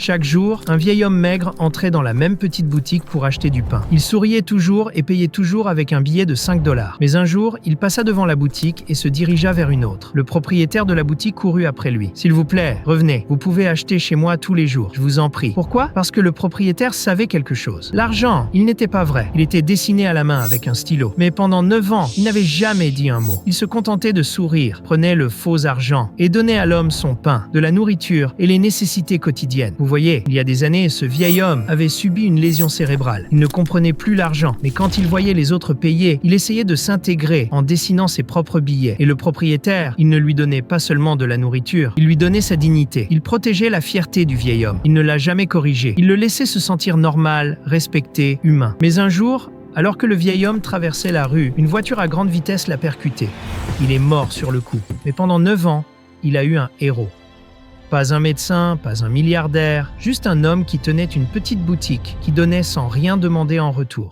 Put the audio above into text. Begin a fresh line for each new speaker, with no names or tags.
Chaque jour, un vieil homme maigre entrait dans la même petite boutique pour acheter du pain. Il souriait toujours et payait toujours avec un billet de 5 $. Mais un jour, il passa devant la boutique et se dirigea vers une autre. Le propriétaire de la boutique courut après lui. « S'il vous plaît, revenez. Vous pouvez acheter chez moi tous les jours. Je vous en prie. » Pourquoi ? Parce que le propriétaire savait quelque chose. L'argent, il n'était pas vrai. Il était dessiné à la main avec un stylo. Mais pendant 9 ans, il n'avait jamais dit un mot. Il se contentait de sourire, prenait le faux argent et donnait à l'homme son pain, de la nourriture et les nécessités quotidiennes. Vous voyez, il y a des années, ce vieil homme avait subi une lésion cérébrale. Il ne comprenait plus l'argent, mais quand il voyait les autres payer, il essayait de s'intégrer en dessinant ses propres billets. Et le propriétaire, il ne lui donnait pas seulement de la nourriture, il lui donnait sa dignité. Il protégeait la fierté du vieil homme. Il ne l'a jamais corrigé. Il le laissait se sentir normal, respecté, humain. Mais un jour, alors que le vieil homme traversait la rue, une voiture à grande vitesse l'a percuté. Il est mort sur le coup. Mais pendant 9 ans, il a eu un héros. Pas un médecin, pas un milliardaire, juste un homme qui tenait une petite boutique, qui donnait sans rien demander en retour.